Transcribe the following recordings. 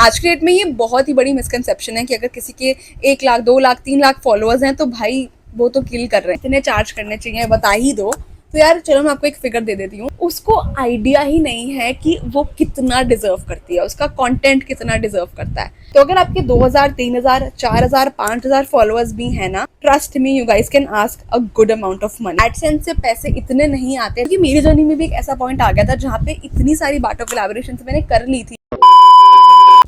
आज के डेट में ये बहुत ही बड़ी मिसकंसेप्शन है कि अगर किसी के 1 लाख 2 लाख 3 लाख फॉलोअर्स हैं तो भाई वो तो किल कर रहे हैं, इतने चार्ज करने चाहिए, बता ही दो। तो यार चलो मैं आपको एक फिगर दे देती हूँ। उसको आइडिया ही नहीं है कि वो कितना डिजर्व करती है, उसका कंटेंट कितना डिजर्व करता है। तो अगर आपके 2000 3000 4000 5000 फॉलोअर्स भी हैं ना, trust me you guys can ask a good amount of money. AdSense से पैसे इतने नहीं आते, क्योंकि मेरी जर्नी में भी एक ऐसा पॉइंट आ गया था जहाँ पे इतनी सारी बाटो कोलैबोरेशन मैंने कर ली थी।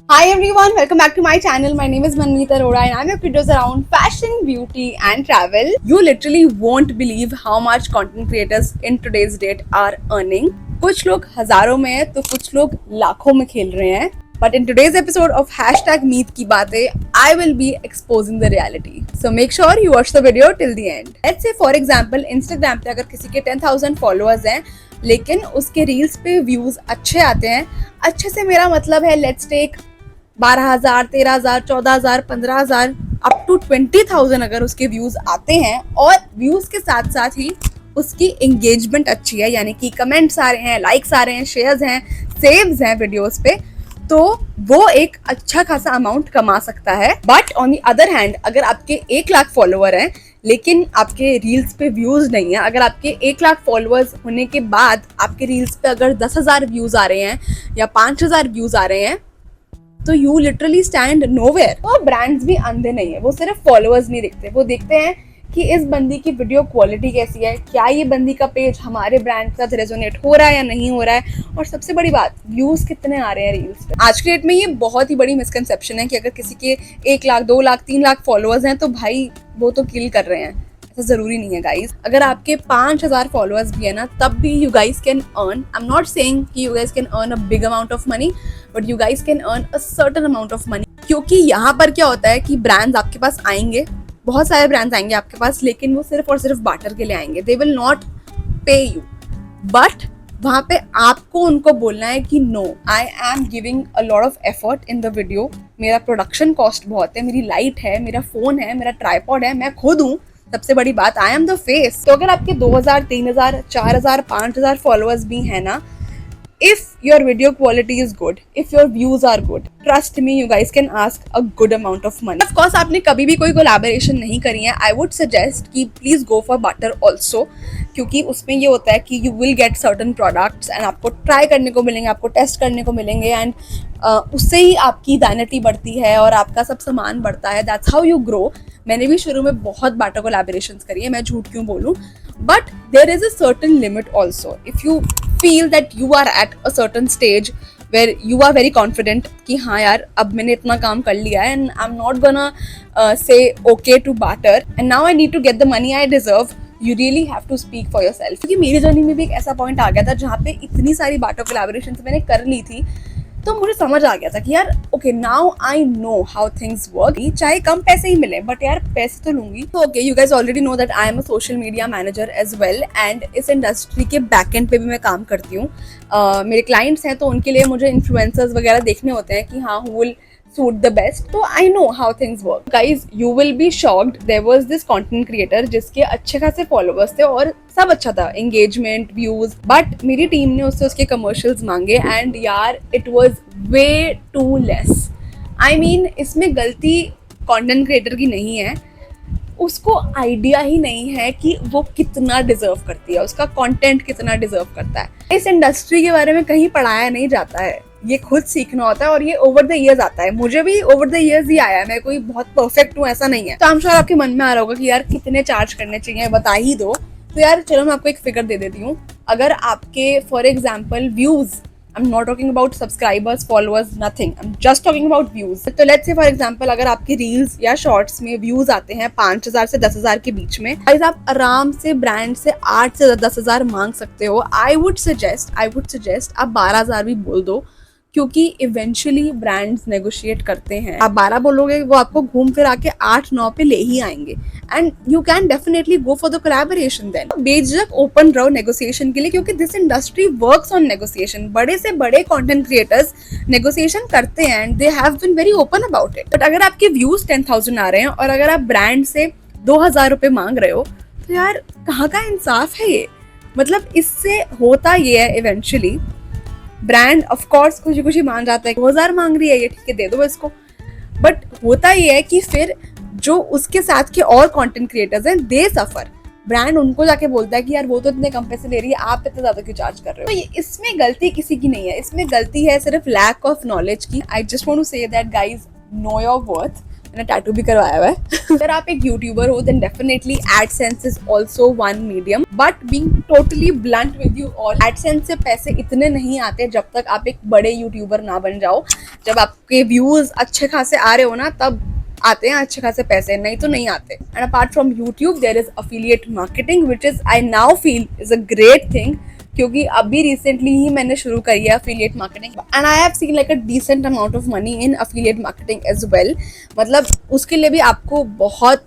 Hi everyone, welcome back to my channel. My name is Manmeet Arora and I'm your videos around fashion, beauty and travel. You literally won't believe how much content creators in today's date are earning. कुछ लोग हजारों में है तो कुछ लोग लाखों में खेल रहे हैं. But in today's episode of #meet की बातें, I will be exposing the reality. So make sure you watch the video till the end. Let's say for example, Instagram पे अगर किसी के 10,000 followers हैं, लेकिन उसके रील्स पे व्यूज अच्छे आते हैं. अच्छे से मेरा मतलब है लेट्स टेक 12,000 13,000 14,000 15,000 अप टू 20,000 अगर उसके व्यूज आते हैं, और व्यूज के साथ साथ ही उसकी एंगेजमेंट अच्छी है, यानी कि कमेंट्स आ रहे हैं, लाइक्स आ रहे हैं, शेयर्स हैं, सेव्स हैं वीडियोस पे, तो वो एक अच्छा खासा अमाउंट कमा सकता है. But on the other hand, अगर आपके 1 लाख फॉलोअर हैं लेकिन आपके रील्स पे व्यूज नहीं है, अगर आपके 1 लाख फॉलोअर्स होने के बाद आपके रील्स पे अगर 10,000 व्यूज आ रहे हैं या 5,000 व्यूज आ रहे हैं, तो यू लिटरली स्टैंड नोवेयर. तो ब्रांड्स भी अंधे नहीं है, वो सिर्फ फॉलोअर्स नहीं देखते, वो देखते हैं कि इस बंदी की वीडियो क्वालिटी कैसी है, क्या ये बंदी का पेज हमारे ब्रांड के साथ रेजोनेट हो रहा है या नहीं हो रहा है, और सबसे बड़ी बात व्यूज कितने आ रहे हैं रील्स पे. आज के डेट में ये बहुत ही बड़ी मिसकंसेप्शन है कि अगर किसी के 1 लाख 2 लाख 3 लाख फॉलोअर्स हैं तो भाई वो तो किल कर रहे हैं. ऐसा जरूरी नहीं है गाइस. अगर आपके 5,000 फॉलोअर्स भी है ना, तब भी you guys can earn. I am not saying कि you guys can earn a big amount of money, but you guys can earn a certain amount of money. क्योंकि यहाँ पर क्या होता है कि ब्रांड्स आपके पास आएंगे, बहुत सारे ब्रांड्स आएंगे आपके पास, लेकिन वो सिर्फ और सिर्फ बार्टर के लिए आएंगे. They will not pay you, but वहाँ पे आपको उनको बोलना है कि no, I am giving a lot of effort in the video. मेरा प्रोडक्शन कॉस्ट बहुत है, मेरी लाइट है, मेरा फोन है, मेरा ट्राइपॉड है, मैं खुद हूँ. सबसे बड़ी बात, आई एम द फेस. तो अगर आपके 2000 3000 4000 5000 फॉलोअर्स भी हैं ना, if your video quality is good, if your views are good, trust me you guys can ask a good amount of money. Of course आपने कभी भी कोई collaboration नहीं करी है, I would suggest कि please go for barter also, क्योंकि उसमें ये होता है कि you will get certain products and आपको try करने को मिलेंगे, आपको test करने को मिलेंगे, and उससे ही आपकी वैनिटी बढ़ती है और आपका सब सामान बढ़ता है. That's how you grow. मैंने भी शुरू में बहुत बाटा कोलैबोरेशंस करी है, मैं झूठ क्यों बोलूं, but there is a certain limit also. If you feel that you are at a certain stage where you are very confident कि हाँ यार अब मैंने इतना काम कर लिया है and I am not gonna say okay to barter and now I need to get the money I deserve, you really have to speak for yourself. क्योंकि मेरी जर्नी में भी एक ऐसा पॉइंट आ गया था जहाँ पे इतनी सारी बाटो कोलैबोरेशंस मैंने कर ली थी, तो मुझे समझ आ गया था कि यार okay now I know how things work. चाहे कम पैसे ही मिले बट यार पैसे तो लूंगी. तो okay you guys already know that I am a social media manager as well, and इस इंडस्ट्री के बैक एंड पे भी मैं काम करती हूँ. मेरे क्लाइंट्स हैं तो उनके लिए मुझे इन्फ्लुएंसर्स वगैरह देखने होते हैं कि हाँ who will suit the best. So I know how things work. Guys, you will be shocked. There was this content creator जिसके अच्छे खासे followers थे और सब अच्छा था, engagement, views, but मेरी टीम ने उससे उसके commercials मांगे and यार it was way too less. I mean इसमें गलती content creator की नहीं है, उसको आइडिया ही नहीं है कि वो कितना डिजर्व करती है, उसका कंटेंट कितना डिजर्व करता है. इस इंडस्ट्री के बारे में कहीं पढ़ाया नहीं जाता है, ये खुद सीखना होता है और ये ओवर द इयर्स आता है. मुझे भी ओवर द इयर्स ही आया है, मैं कोई बहुत परफेक्ट हूँ ऐसा नहीं है. तो आई एम श्योर आपके मन में आ रहा होगा कि यार कितने चार्ज करने चाहिए, बता ही दो. तो यार चलो मैं आपको एक फिगर दे देती हूँ. अगर आपके for example views, I'm not talking about subscribers, followers, nothing. I'm just talking about views. तो let's say for example अगर आपकी reels या shorts में views आते हैं 5,000 से 10,000 के बीच में, guys आप आराम से brand से 8 से 10,000 मांग सकते हो. I would suggest आप 12,000 भी बोल दो, क्योंकि इवेंचुअली ब्रांड्स नेगोशिएट करते हैं. आप 12 बोलोगे वो आपको घूम फिर आके 8-9 पे ले ही आएंगे, and you can definitely go for the collaboration. Then बेझिझक ओपन रहो नेगोशिएशन के लिए, क्योंकि this industry works on negotiation. बड़े से बड़े कंटेंट क्रिएटर्स नेगोशिएशन करते हैं and they have been very open about it. But अगर आपके व्यूज 10,000 आ रहे हैं और अगर आप ब्रांड से 2,000 रुपये मांग रहे हो, तो यार कहाँ का इंसाफ है ये. मतलब इससे होता ये है इवेंचुअली ब्रांड ऑफ कोर्स खुशी खुशी मान जाता है, 2000 मांग रही है ये, ठीक है दे दो इसको। बट होता ये है कि फिर जो उसके साथ के और कंटेंट क्रिएटर्स हैं दे सफर। ब्रांड उनको जाके बोलता है कि यार वो तो इतने कम पैसे ले रही है, आप इतना ज्यादा क्यों चार्ज कर रहे हो। तो ये इसमें गलती किसी की नहीं है, इसमें गलती है सिर्फ लैक ऑफ नॉलेज की। I just want to say that guys, know your worth. मैंने टैटू भी करवाया हुआ है। अगर आप एक यूट्यूबर हो then definitely AdSense is also one medium, but being totally blunt with you all, AdSense से पैसे इतने नहीं आते जब तक आप एक बड़े यूट्यूबर ना बन जाओ। जब आपके व्यूज अच्छे खासे आ रहे हो ना, तब आते हैं अच्छे खासे पैसे, नहीं तो नहीं आते। And apart from YouTube there is affiliate marketing which is I now feel is a great thing, क्योंकि अभी रिसेंटली ही मैंने शुरू करी है affiliate marketing and I have seen like a decent amount of money in affiliate marketing as well. मतलब उसके लिए भी आपको बहुत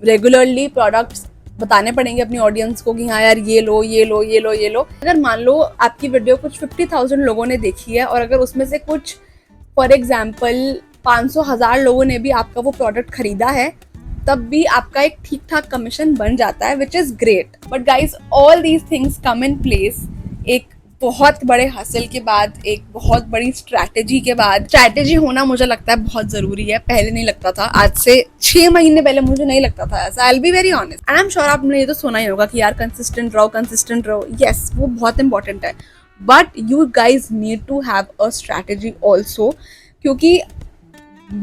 रेगुलरली प्रोडक्ट्स बताने पड़ेंगे अपनी ऑडियंस को कि हाँ यार ये लो ये लो ये लो ये लो। अगर मान लो आपकी वीडियो कुछ 50,000 लोगों ने देखी है और अगर उसमें से कुछ फॉर एग्जाम्पल 500,000 लोगों ने भी आपका वो प्रोडक्ट खरीदा है, तब भी आपका एक ठीक ठाक कमीशन बन जाता है, which is great. But guys all these things come in place एक बहुत बड़े हासिल के बाद, एक बहुत बड़ी स्ट्रैटेजी के बाद। स्ट्रैटेजी होना मुझे लगता है बहुत जरूरी है, पहले नहीं लगता था, आज से 6 महीने पहले मुझे नहीं लगता था ऐसा। I will be very honest and I am sure आपने ये तो सुना ही होगा कि यार कंसिस्टेंट रहो। यस, वो बहुत इंपॉर्टेंट है, but you guys need to have a strategy also. क्योंकि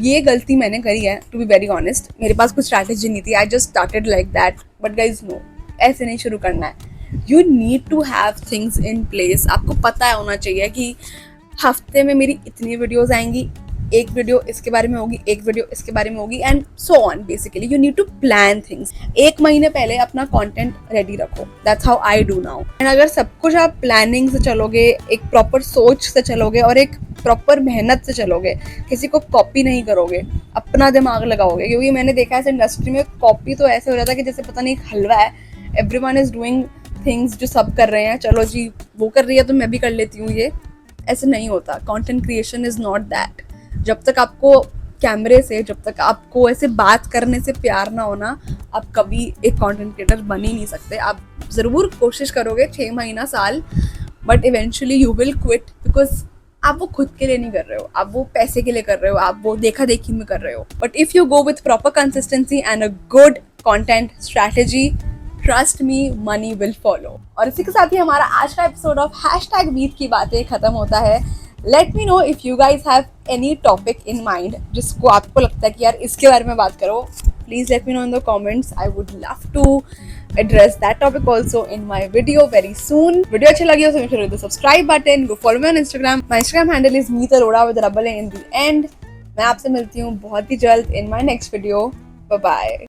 ये गलती मैंने करी है, टू बी वेरी ऑनेस्ट। मेरे पास कुछ स्ट्रैटेजी नहीं थी, I just started like that. But guys know, ऐसे नहीं शुरू करना है। You need to have things in place. आपको पता होना चाहिए कि हफ्ते में मेरी इतनी वीडियोज आएंगी, एक वीडियो इसके बारे में होगी, एक वीडियो इसके बारे में होगी and so on. Basically you need to plan things. 1 महीने पहले अपना कंटेंट रेडी रखो, that's how I do now. And अगर सब कुछ आप प्लानिंग से चलोगे, एक प्रॉपर सोच से चलोगे और एक प्रॉपर मेहनत से चलोगे, किसी को कॉपी नहीं करोगे, अपना दिमाग लगाओगे। क्योंकि मैंने देखा है इस इंडस्ट्री में कॉपी तो ऐसे हो जाता है कि जैसे पता नहीं एक हलवा है, एवरीवन इज डूइंग थिंग्स जो सब कर रहे हैं, चलो जी वो कर रही है तो मैं भी कर लेती हूँ। ये ऐसे नहीं होता। Content creation is not that. जब तक आपको कैमरे से, जब तक आपको ऐसे बात करने से प्यार ना होना, आप कभी एक कंटेंट क्रिएटर बन ही नहीं सकते। आप ज़रूर कोशिश करोगे 6 महीना साल, but eventually you will quit, because आप वो खुद के लिए नहीं कर रहे हो, आप वो पैसे के लिए कर रहे हो, आप वो देखा देखी में कर रहे हो। But if you go with proper consistency and a good content strategy, trust me, money will follow. और इसी के साथ ही हमारा आज का एपिसोड ऑफ #वीक की बातें खत्म होता है। Late me know if you guys have any topic in mind जिसको आपको लगता है कि यार इसके बारे में बात करो। Please let me know in the comments. I would love to address that topic also in my video very soon. Video अच्छी लगी हो तो make sure to hit the subscribe button. Go follow me on Instagram. My Instagram handle is Meet Arora with a double A in the end. मैं आपसे मिलती हूँ बहुत ही जल्द in my next video. Bye bye.